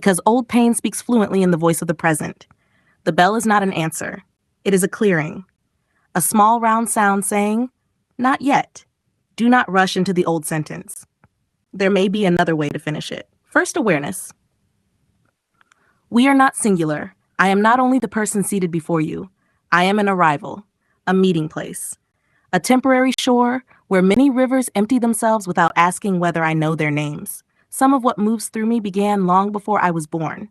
because old pain speaks fluently in the voice of the present. The bell is not an answer. It is a clearing. A small round sound saying, "Not yet." Do not rush into the old sentence. There may be another way to finish it. First, awareness. We are not singular. I am not only the person seated before you. I am an arrival, a meeting place, a temporary shore where many rivers empty themselves without asking whether I know their names. Some of what moves through me began long before I was born.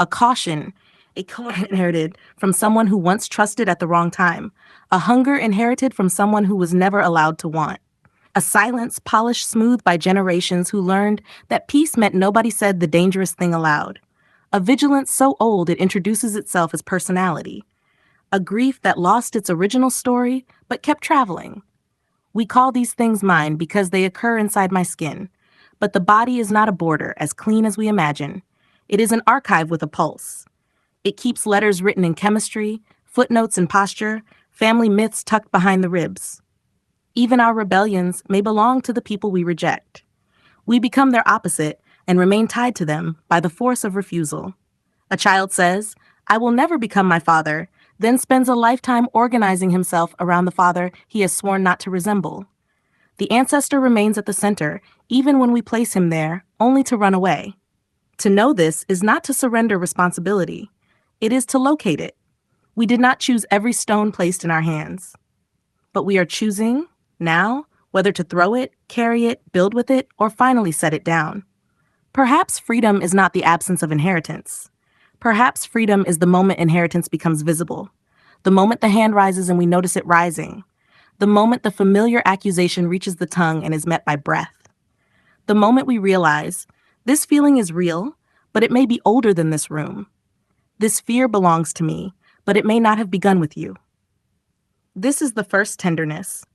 A caution, a code inherited from someone who once trusted at the wrong time, a hunger inherited from someone who was never allowed to want, a silence polished smooth by generations who learned that peace meant nobody said the dangerous thing aloud, a vigilance so old it introduces itself as personality, a grief that lost its original story but kept traveling. We call these things mine because they occur inside my skin, but the body is not a border as clean as we imagine. It is an archive with a pulse. It keeps letters written in chemistry, footnotes in posture, family myths tucked behind the ribs. Even our rebellions may belong to the people we reject. We become their opposite and remain tied to them by the force of refusal. A child says, "I will never become my father," then spends a lifetime organizing himself around the father he has sworn not to resemble. The ancestor remains at the center, even when we place him there, only to run away. To know this is not to surrender responsibility. It is to locate it. We did not choose every stone placed in our hands. But we are choosing, now, whether to throw it, carry it, build with it, or finally set it down. Perhaps freedom is not the absence of inheritance. Perhaps freedom is the moment inheritance becomes visible, the moment the hand rises and we notice it rising, the moment the familiar accusation reaches the tongue and is met by breath, the moment we realize, this feeling is real, but it may be older than this room. This fear belongs to me, but it may not have begun with you. This is the first tenderness.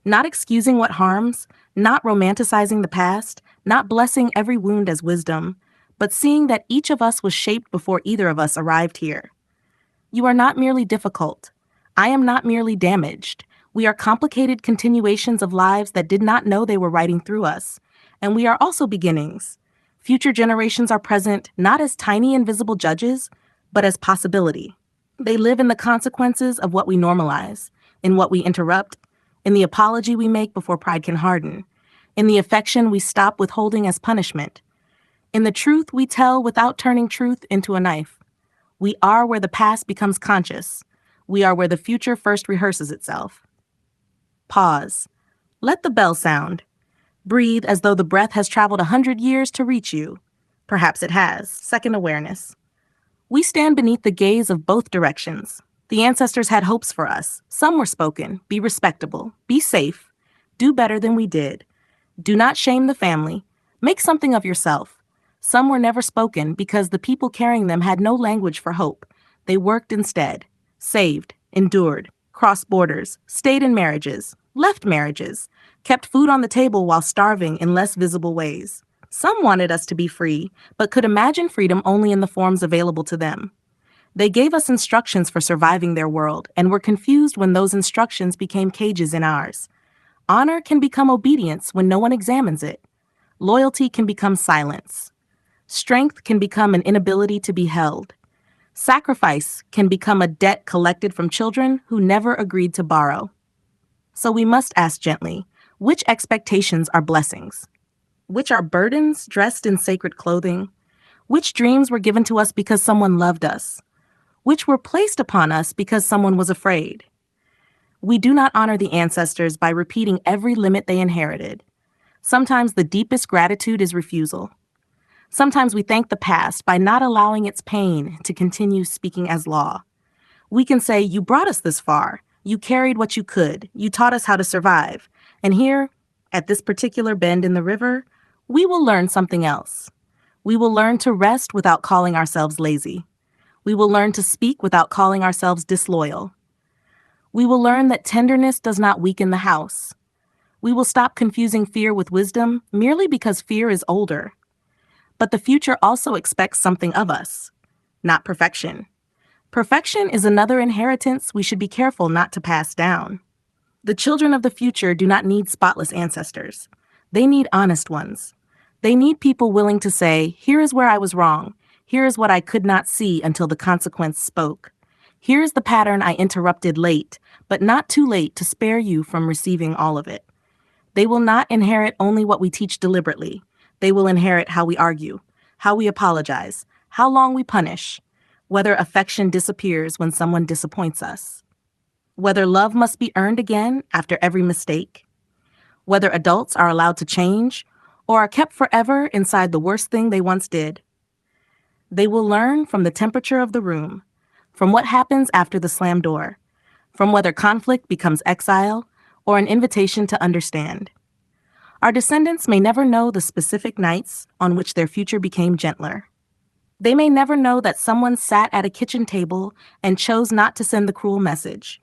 Not excusing what harms, not romanticizing the past, not blessing every wound as wisdom, but seeing that each of us was shaped before either of us arrived here. You are not merely difficult. I am not merely damaged. We are complicated continuations of lives that did not know they were writing through us. And we are also beginnings. Future generations are present not as tiny invisible judges, but as possibility. They live in the consequences of what we normalize, in what we interrupt, in the apology we make before pride can harden, in the affection we stop withholding as punishment, in the truth we tell without turning truth into a knife. We are where the past becomes conscious. We are where the future first rehearses itself. Pause. Let the bell sound. Breathe as though the breath has traveled 100 years to reach you. Perhaps it has. Second, awareness. We stand beneath the gaze of both directions. The ancestors had hopes for us. Some were spoken. Be respectable. Be safe. Do better than we did. Do not shame the family. Make something of yourself. Some were never spoken because the people carrying them had no language for hope. They worked instead. Saved. Endured. Crossed borders. Stayed in marriages. Left marriages. Kept food on the table while starving in less visible ways. Some wanted us to be free, but could imagine freedom only in the forms available to them. They gave us instructions for surviving their world and were confused when those instructions became cages in ours. Honor can become obedience when no one examines it. Loyalty can become silence. Strength can become an inability to be held. Sacrifice can become a debt collected from children who never agreed to borrow. So we must ask gently, which expectations are blessings? Which are burdens dressed in sacred clothing? Which dreams were given to us because someone loved us? Which were placed upon us because someone was afraid? We do not honor the ancestors by repeating every limit they inherited. Sometimes the deepest gratitude is refusal. Sometimes we thank the past by not allowing its pain to continue speaking as law. We can say, "You brought us this far. You carried what you could. You taught us how to survive. And here, at this particular bend in the river, we will learn something else. We will learn to rest without calling ourselves lazy. We will learn to speak without calling ourselves disloyal. We will learn that tenderness does not weaken the house. We will stop confusing fear with wisdom merely because fear is older. But the future also expects something of us, not perfection. Perfection is another inheritance we should be careful not to pass down. The children of the future do not need spotless ancestors. They need honest ones. They need people willing to say, "Here is where I was wrong. Here is what I could not see until the consequence spoke. Here is the pattern I interrupted late, but not too late to spare you from receiving all of it. They will not inherit only what we teach deliberately. They will inherit how we argue, how we apologize, how long we punish, whether affection disappears when someone disappoints us, whether love must be earned again after every mistake, whether adults are allowed to change or are kept forever inside the worst thing they once did. They will learn from the temperature of the room, from what happens after the slam door, from whether conflict becomes exile or an invitation to understand. Our descendants may never know the specific nights on which their future became gentler. They may never know that someone sat at a kitchen table and chose not to send the cruel message,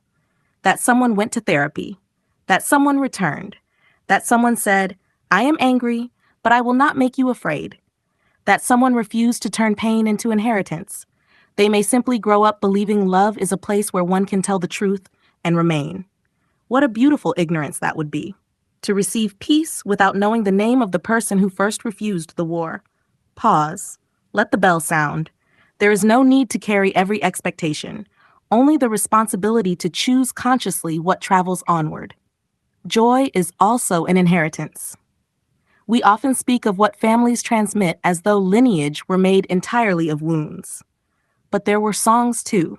that someone went to therapy, that someone returned, that someone said, "I am angry, but I will not make you afraid," that someone refused to turn pain into inheritance. They may simply grow up believing love is a place where one can tell the truth and remain. What a beautiful ignorance that would be. To receive peace without knowing the name of the person who first refused the war. Pause. Let the bell sound. There is no need to carry every expectation, only the responsibility to choose consciously what travels onward. Joy is also an inheritance. We often speak of what families transmit as though lineage were made entirely of wounds. But there were songs too,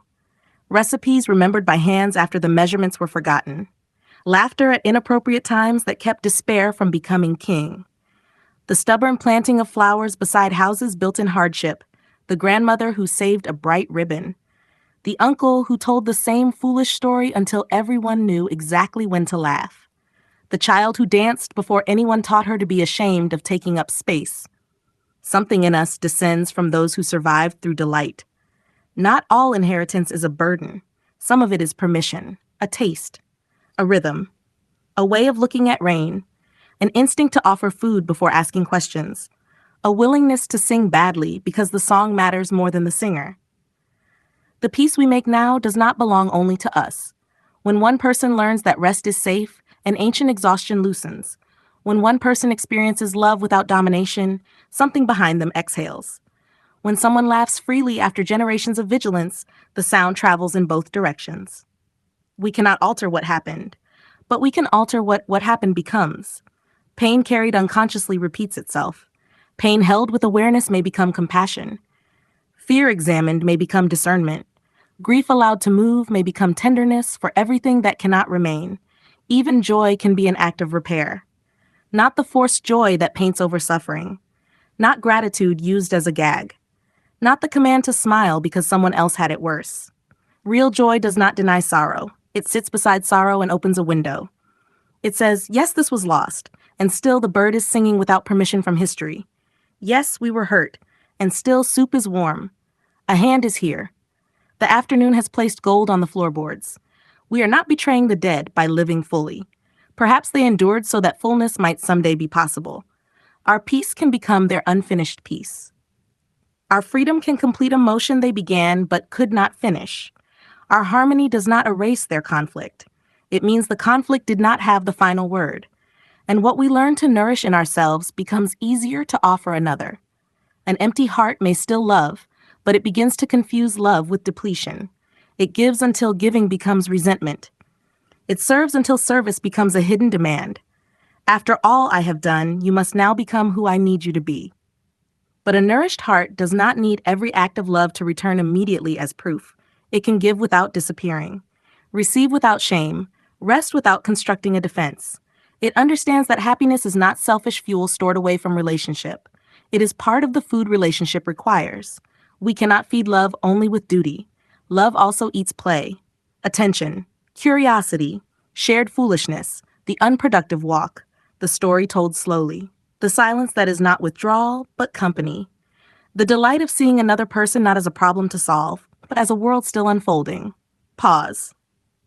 recipes remembered by hands after the measurements were forgotten, laughter at inappropriate times that kept despair from becoming king, the stubborn planting of flowers beside houses built in hardship, the grandmother who saved a bright ribbon, the uncle who told the same foolish story until everyone knew exactly when to laugh, the child who danced before anyone taught her to be ashamed of taking up space. Something in us descends from those who survived through delight. Not all inheritance is a burden. Some of it is permission, a taste, a rhythm, a way of looking at rain, an instinct to offer food before asking questions, a willingness to sing badly because the song matters more than the singer. The peace we make now does not belong only to us. When one person learns that rest is safe, an ancient exhaustion loosens. When one person experiences love without domination, something behind them exhales. When someone laughs freely after generations of vigilance, the sound travels in both directions. We cannot alter what happened, but we can alter what happened becomes. Pain carried unconsciously repeats itself. Pain held with awareness may become compassion. Fear examined may become discernment. Grief allowed to move may become tenderness for everything that cannot remain. Even joy can be an act of repair. Not the forced joy that paints over suffering. Not gratitude used as a gag. Not the command to smile because someone else had it worse. Real joy does not deny sorrow. It sits beside sorrow and opens a window. It says, yes, this was lost, and still the bird is singing without permission from history. Yes, we were hurt, and still soup is warm. A hand is here. The afternoon has placed gold on the floorboards. We are not betraying the dead by living fully. Perhaps they endured so that fullness might someday be possible. Our peace can become their unfinished peace. Our freedom can complete a motion they began but could not finish. Our harmony does not erase their conflict. It means the conflict did not have the final word. And what we learn to nourish in ourselves becomes easier to offer another. An empty heart may still love, but it begins to confuse love with depletion. It gives until giving becomes resentment. It serves until service becomes a hidden demand. After all I have done, you must now become who I need you to be. But a nourished heart does not need every act of love to return immediately as proof. It can give without disappearing, receive without shame, rest without constructing a defense. It understands that happiness is not selfish fuel stored away from relationship. It is part of the food relationship requires. We cannot feed love only with duty. Love also eats play, attention, curiosity, shared foolishness, the unproductive walk, the story told slowly, the silence that is not withdrawal, but company, the delight of seeing another person not as a problem to solve, but as a world still unfolding. Pause.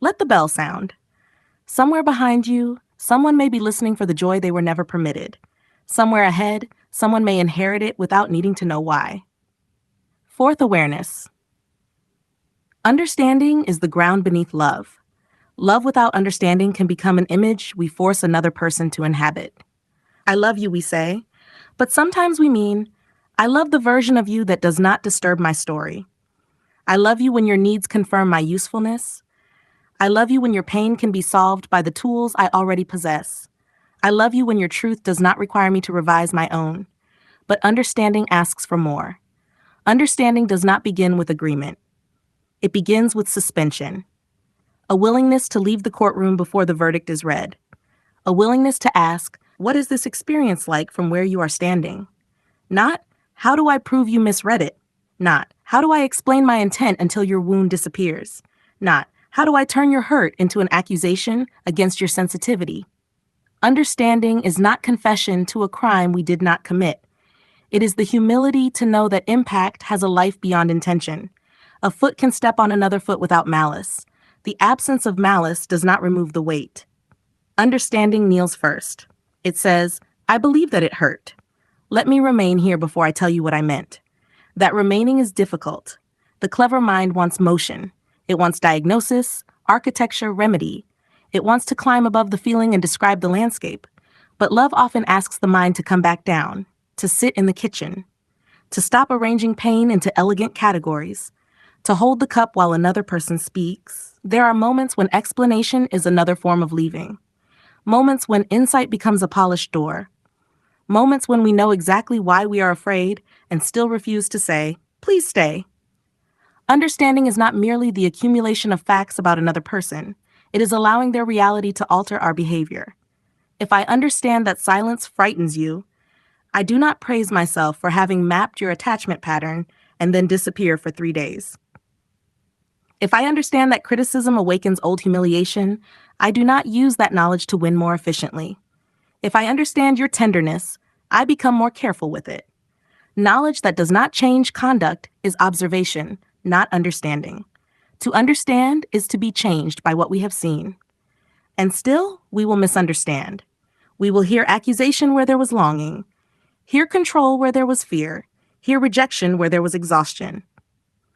Let the bell sound. Somewhere behind you, someone may be listening for the joy they were never permitted. Somewhere ahead, someone may inherit it without needing to know why. Fourth awareness. Understanding is the ground beneath love. Love without understanding can become an image we force another person to inhabit. I love you, we say, but sometimes we mean, I love the version of you that does not disturb my story. I love you when your needs confirm my usefulness. I love you when your pain can be solved by the tools I already possess. I love you when your truth does not require me to revise my own. But understanding asks for more. Understanding does not begin with agreement. It begins with suspension. A willingness to leave the courtroom before the verdict is read. A willingness to ask, what is this experience like from where you are standing? Not, how do I prove you misread it? Not, how do I explain my intent until your wound disappears? Not, how do I turn your hurt into an accusation against your sensitivity? Understanding is not confession to a crime we did not commit. It is the humility to know that impact has a life beyond intention. A foot can step on another foot without malice. The absence of malice does not remove the weight. Understanding kneels first. It says, I believe that it hurt. Let me remain here before I tell you what I meant. That remaining is difficult. The clever mind wants motion. It wants diagnosis, architecture, remedy. It wants to climb above the feeling and describe the landscape. But love often asks the mind to come back down, to sit in the kitchen, to stop arranging pain into elegant categories, to hold the cup while another person speaks. There are moments when explanation is another form of leaving. Moments when insight becomes a polished door. Moments when we know exactly why we are afraid and still refuse to say, please stay. Understanding is not merely the accumulation of facts about another person. It is allowing their reality to alter our behavior. If I understand that silence frightens you, I do not praise myself for having mapped your attachment pattern and then disappear for 3 days. If I understand that criticism awakens old humiliation, I do not use that knowledge to win more efficiently. If I understand your tenderness, I become more careful with it. Knowledge that does not change conduct is observation, not understanding. To understand is to be changed by what we have seen. And still, we will misunderstand. We will hear accusation where there was longing, hear control where there was fear, hear rejection where there was exhaustion.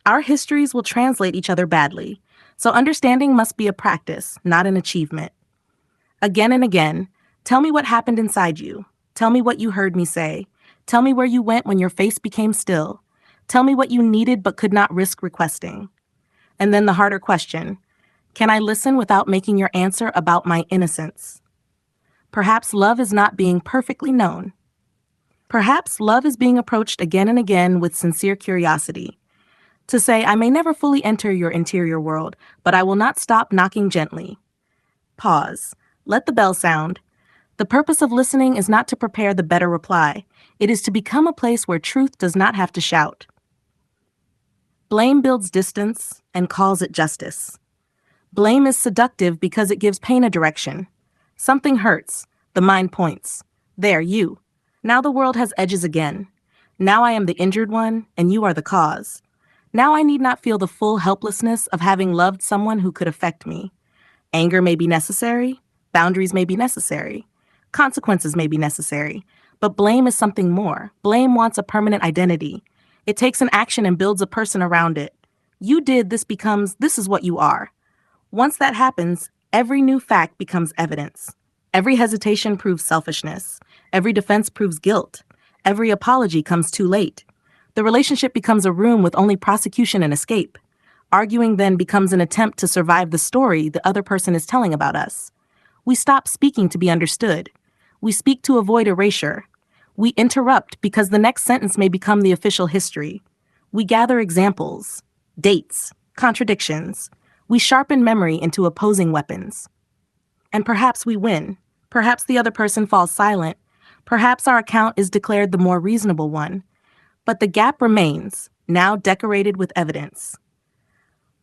Our histories will translate each other badly, so understanding must be a practice, not an achievement. Again and again, tell me what happened inside you. Tell me what you heard me say. Tell me where you went when your face became still. Tell me what you needed but could not risk requesting. And then the harder question, can I listen without making your answer about my innocence? Perhaps love is not being perfectly known. Perhaps love is being approached again and again with sincere curiosity. To say, I may never fully enter your interior world, but I will not stop knocking gently. Pause. Let the bell sound. The purpose of listening is not to prepare the better reply. It is to become a place where truth does not have to shout. Blame builds distance and calls it justice. Blame is seductive because it gives pain a direction. Something hurts. The mind points. There, you. Now the world has edges again. Now I am the injured one, and you are the cause. Now I need not feel the full helplessness of having loved someone who could affect me. Anger may be necessary. Boundaries may be necessary. Consequences may be necessary. But blame is something more. Blame wants a permanent identity. It takes an action and builds a person around it. You did this becomes, this is what you are. Once that happens, every new fact becomes evidence. Every hesitation proves selfishness. Every defense proves guilt. Every apology comes too late. The relationship becomes a room with only prosecution and escape. Arguing then becomes an attempt to survive the story the other person is telling about us. We stop speaking to be understood. We speak to avoid erasure. We interrupt because the next sentence may become the official history. We gather examples, dates, contradictions. We sharpen memory into opposing weapons. And perhaps we win. Perhaps the other person falls silent. Perhaps our account is declared the more reasonable one. But the gap remains, now decorated with evidence.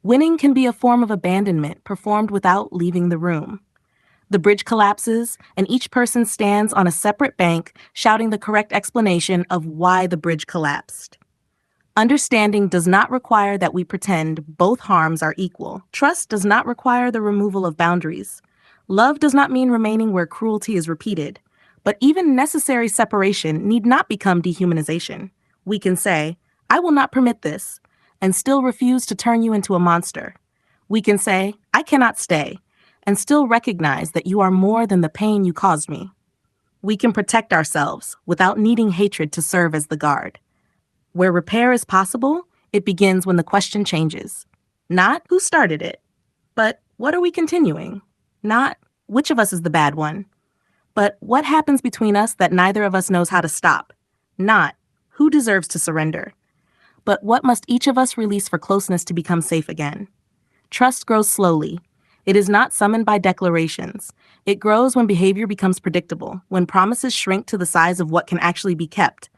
Winning can be a form of abandonment performed without leaving the room. The bridge collapses, and each person stands on a separate bank shouting the correct explanation of why the bridge collapsed. Understanding does not require that we pretend both harms are equal. Trust does not require the removal of boundaries. Love does not mean remaining where cruelty is repeated. But even necessary separation need not become dehumanization. We can say, I will not permit this, and still refuse to turn you into a monster. We can say, I cannot stay, and still recognize that you are more than the pain you caused me. We can protect ourselves without needing hatred to serve as the guard. Where repair is possible, it begins when the question changes. Not who started it, but what are we continuing? Not which of us is the bad one, but what happens between us that neither of us knows how to stop? Not who deserves to surrender, but what must each of us release for closeness to become safe again? Trust grows slowly. It is not summoned by declarations. It grows when behavior becomes predictable, when promises shrink to the size of what can actually be kept.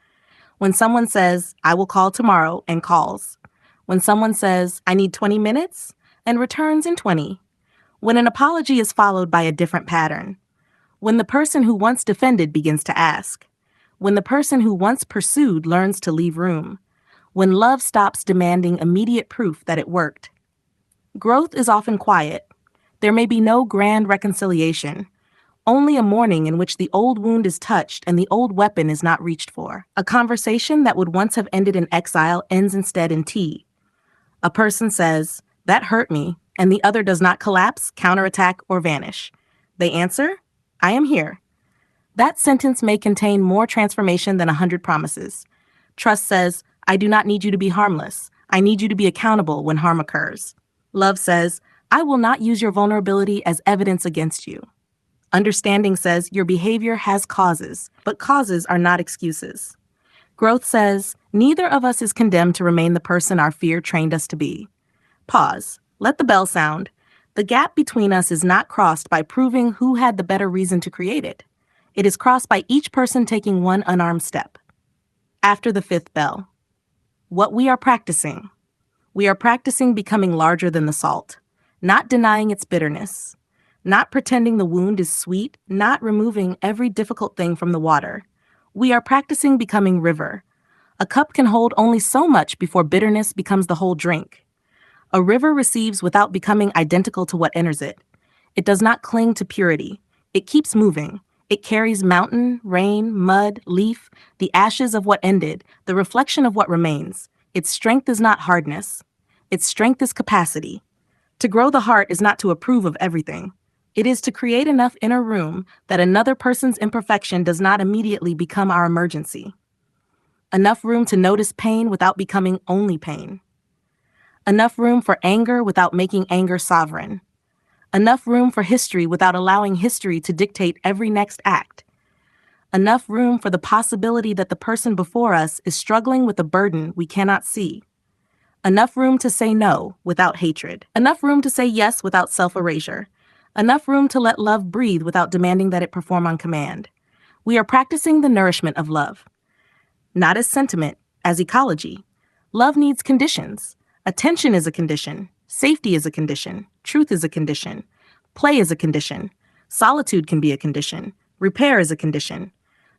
When someone says, I will call tomorrow, and calls. When someone says, I need 20 minutes, and returns in 20. When an apology is followed by a different pattern. When the person who once defended begins to ask. When the person who once pursued learns to leave room. When love stops demanding immediate proof that it worked. Growth is often quiet. There may be no grand reconciliation, only a morning in which the old wound is touched and the old weapon is not reached for. A conversation that would once have ended in exile ends instead in tea. A person says, that hurt me, and the other does not collapse, counterattack, or vanish. They answer, I am here. That sentence may contain more transformation than 100 promises. Trust says, I do not need you to be harmless. I need you to be accountable when harm occurs. Love says, I will not use your vulnerability as evidence against you. Understanding says your behavior has causes, but causes are not excuses. Growth says, neither of us is condemned to remain the person our fear trained us to be. Pause. Let the bell sound. The gap between us is not crossed by proving who had the better reason to create it. It is crossed by each person taking one unarmed step. After the fifth bell. What we are practicing. We are practicing becoming larger than the salt, not denying its bitterness, not pretending the wound is sweet, not removing every difficult thing from the water. We are practicing becoming river. A cup can hold only so much before bitterness becomes the whole drink. A river receives without becoming identical to what enters it. It does not cling to purity. It keeps moving. It carries mountain, rain, mud, leaf, the ashes of what ended, the reflection of what remains. Its strength is not hardness. Its strength is capacity. To grow the heart is not to approve of everything. It is to create enough inner room that another person's imperfection does not immediately become our emergency. Enough room to notice pain without becoming only pain. Enough room for anger without making anger sovereign. Enough room for history without allowing history to dictate every next act. Enough room for the possibility that the person before us is struggling with a burden we cannot see. Enough room to say no without hatred. Enough room to say yes without self-erasure. Enough room to let love breathe without demanding that it perform on command. We are practicing the nourishment of love. Not as sentiment, as ecology. Love needs conditions. Attention is a condition. Safety is a condition. Truth is a condition. Play is a condition. Solitude can be a condition. Repair is a condition.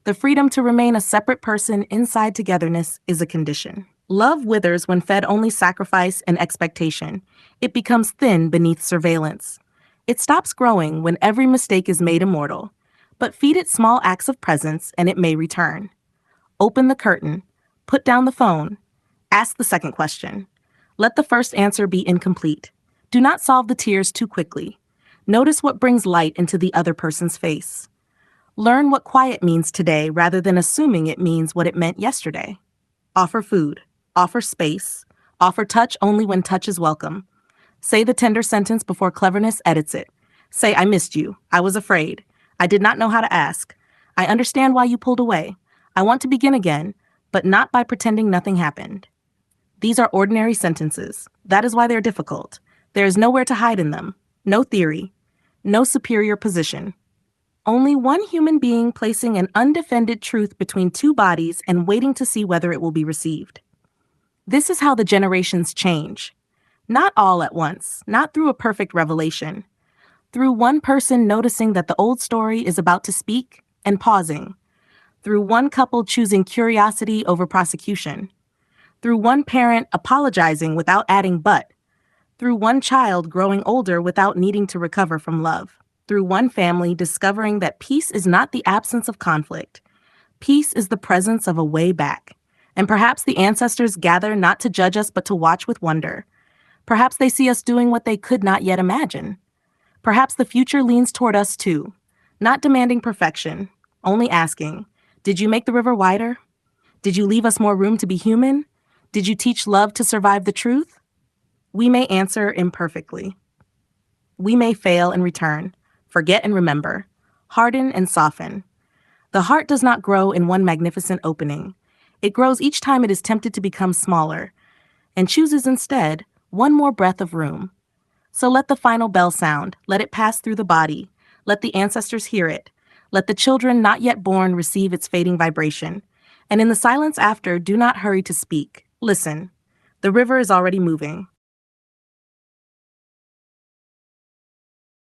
The freedom to remain a separate person inside togetherness is a condition. Love withers when fed only sacrifice and expectation. It becomes thin beneath surveillance. It stops growing when every mistake is made immortal. But feed it small acts of presence and it may return. Open the curtain. Put down the phone. Ask the second question. Let the first answer be incomplete. Do not solve the tears too quickly. Notice what brings light into the other person's face. Learn what quiet means today rather than assuming it means what it meant yesterday. Offer food. Offer space. Offer touch only when touch is welcome. Say the tender sentence before cleverness edits it. Say, I missed you. I was afraid. I did not know how to ask. I understand why you pulled away. I want to begin again, but not by pretending nothing happened. These are ordinary sentences. That is why they're difficult. There is nowhere to hide in them. No theory. No superior position. Only one human being placing an undefended truth between two bodies and waiting to see whether it will be received. This is how the generations change. Not all at once, not through a perfect revelation. Through one person noticing that the old story is about to speak and pausing. Through one couple choosing curiosity over prosecution. Through one parent apologizing without adding but. Through one child growing older without needing to recover from love. Through one family discovering that peace is not the absence of conflict. Peace is the presence of a way back. And perhaps the ancestors gather not to judge us but to watch with wonder. Perhaps they see us doing what they could not yet imagine. Perhaps the future leans toward us too, not demanding perfection, only asking, did you make the river wider? Did you leave us more room to be human? Did you teach love to survive the truth? We may answer imperfectly. We may fail and return, forget and remember, harden and soften. The heart does not grow in one magnificent opening. It grows each time it is tempted to become smaller, and chooses instead one more breath of room. So let the final bell sound, let it pass through the body, let the ancestors hear it, let the children not yet born receive its fading vibration. And in the silence after, do not hurry to speak. Listen. The river is already moving.